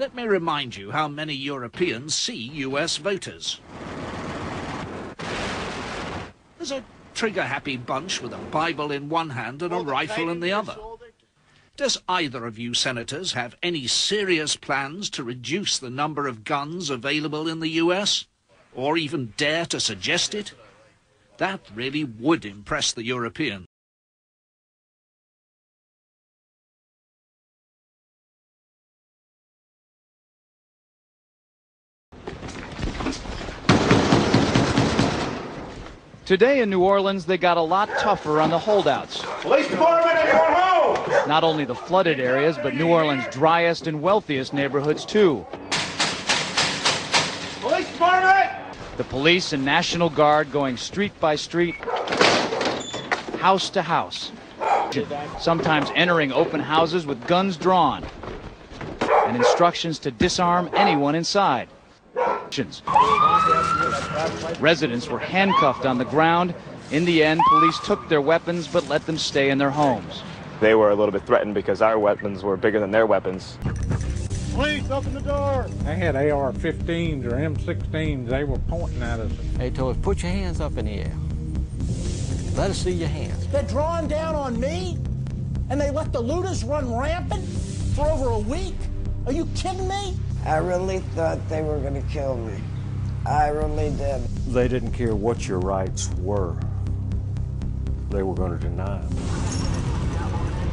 Let me remind you how many Europeans see US voters. There's a trigger-happy bunch with a Bible in one hand and a rifle in the other. Does either of you senators have any serious plans to reduce the number of guns available in the US? Or even dare to suggest it? That really would impress the Europeans. Today in New Orleans, they got a lot tougher on the holdouts. Police department, everyone home! Not only the flooded areas, but New Orleans' driest and wealthiest neighborhoods, too. Police department! The police and National Guard going street by street, house to house, sometimes entering open houses with guns drawn, and instructions to disarm anyone inside. Residents were handcuffed on the ground. In the end, police took their weapons but let them stay in their homes. They were a little bit threatened because our weapons were bigger than their weapons. Police, open the door! They had AR-15s or M16s. They were pointing at us. They told us, put your hands up in the air. Let us see your hands. They're drawing down on me, and they let the looters run rampant for over a week? Are you kidding me? I really thought they were going to kill me. I really did. They didn't care what your rights were. They were going to deny them.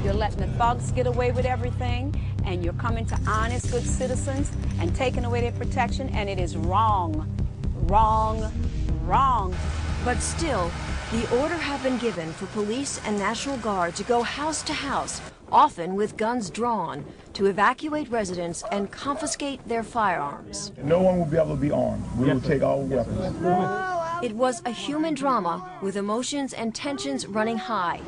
You're letting the thugs get away with everything, and you're coming to honest, good citizens and taking away their protection, and it is wrong. Wrong. Wrong. But still, the order had been given for police and National Guard to go house to house, often with guns drawn, to evacuate residents and confiscate their firearms. No one will be able to be armed. We will take all weapons. It was a human drama with emotions and tensions running high.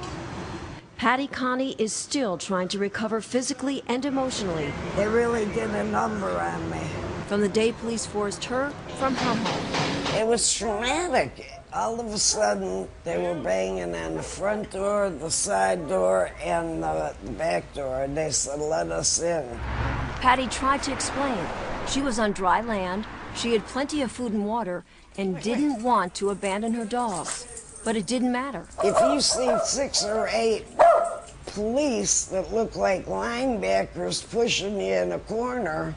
Patty Connie is still trying to recover physically and emotionally. They really did a number on me. From the day police forced her from her home. It was traumatic. All of a sudden, they were banging on the front door, the side door, and the back door. And they said, let us in. Patty tried to explain. She was on dry land, she had plenty of food and water, and didn't want to abandon her dogs. But it didn't matter. If you see 6 or 8 police that look like linebackers pushing you in a corner,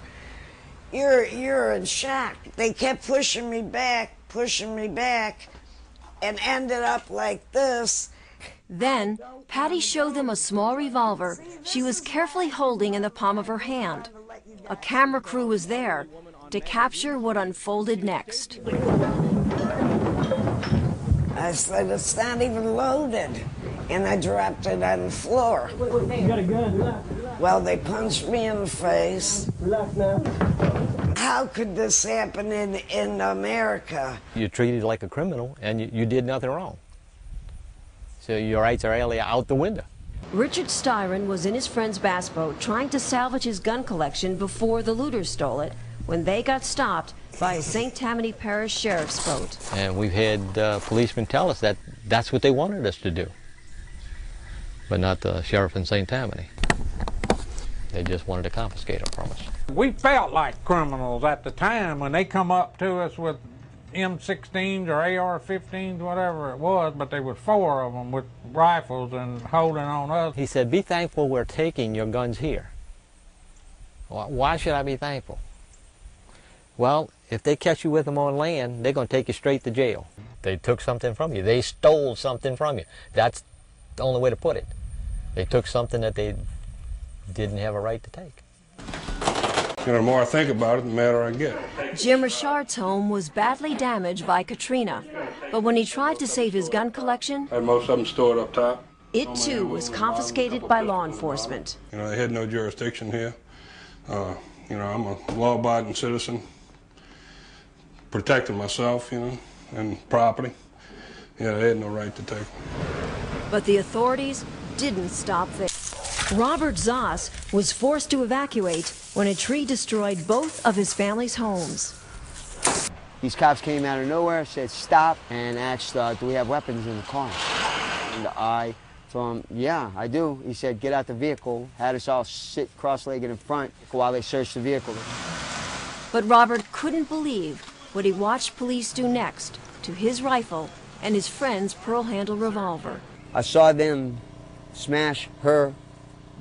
you're in shock. They kept pushing me back, and ended up like this. Then, Patty showed them a small revolver she was carefully holding in the palm of her hand. A camera crew was there to capture what unfolded next. I said, it's not even loaded. And I dropped it on the floor. You got a gun? Well, they punched me in the face. Relax now. How could this happen in America? You're treated like a criminal, and you did nothing wrong. So your rights are really out the window. Richard Styron was in his friend's bass boat trying to salvage his gun collection before the looters stole it, when they got stopped by a St. Tammany Parish Sheriff's boat. And we've had policemen tell us that that's what they wanted us to do, but not the sheriff in St. Tammany. They just wanted to confiscate them from us. We felt like criminals at the time when they come up to us with M16s or AR-15s, whatever it was, but there were 4 of them with rifles and holding on us. He said, be thankful we're taking your guns here. Why should I be thankful? Well, if they catch you with them on land, they're going to take you straight to jail. They took something from you. They stole something from you. That's the only way to put it. They took something that they didn't have a right to take. You know, the more I think about it, the madder I get. Jim Richard's home was badly damaged by Katrina, but when he tried to save his gun collection, I had most of them stored up top. It too was confiscated by law enforcement. You know, they had no jurisdiction here. You know, I'm a law-abiding citizen, protecting myself, you know, and property. Yeah, they had no right to take them. But the authorities didn't stop there. Robert Zoss was forced to evacuate when a tree destroyed both of his family's homes. These cops came out of nowhere, said stop, and asked, do we have weapons in the car? And I Told him, yeah, I do. He said, get out the vehicle. Had us all sit cross-legged in front while they searched the vehicle. But Robert couldn't believe what he watched police do next to his rifle and his friend's pearl-handle revolver. I saw them smash her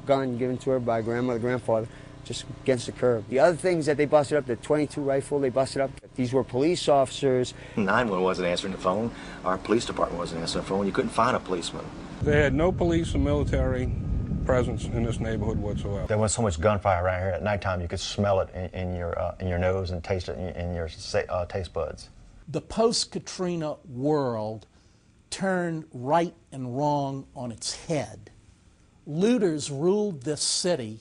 gun given to her by grandmother, grandfather, just against the curb. The other things that they busted up, the .22 rifle they busted up, these were police officers. 911 wasn't answering the phone. Our police department wasn't answering the phone. You couldn't find a policeman. They had no police or military presence in this neighborhood whatsoever. There was so much gunfire around here at nighttime you could smell it in your nose and taste it in your taste buds. The post-Katrina world turned right and wrong on its head. Looters ruled this city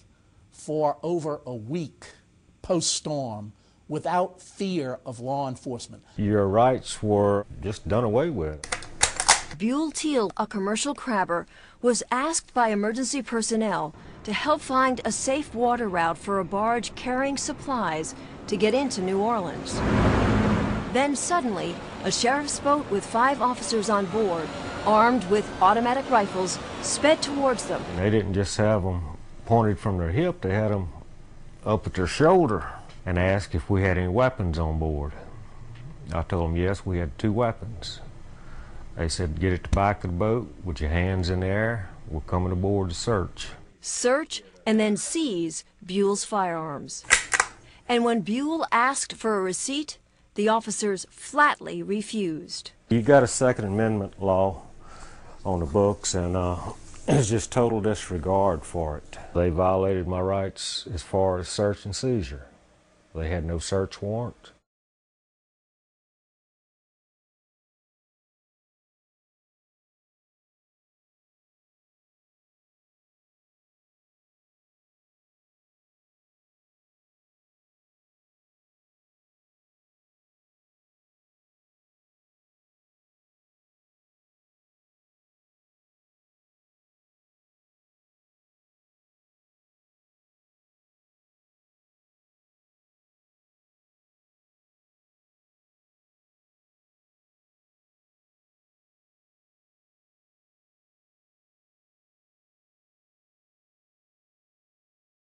for over a week post-storm without fear of law enforcement. Your rights were just done away with. Buell Teal, a commercial crabber, was asked by emergency personnel to help find a safe water route for a barge carrying supplies to get into New Orleans. Then suddenly, a sheriff's boat with 5 officers on board, armed with automatic rifles, sped towards them. They didn't just have them pointed from their hip, they had them up at their shoulder and asked if we had any weapons on board. I told them yes, we had 2 weapons. They said, get at the back of the boat with your hands in the air. We're coming aboard to search. Search and then seize Buell's firearms. And when Buell asked for a receipt, the officers flatly refused. You got a Second Amendment law on the books, and it's just total disregard for it. They violated my rights as far as search and seizure. They had no search warrant.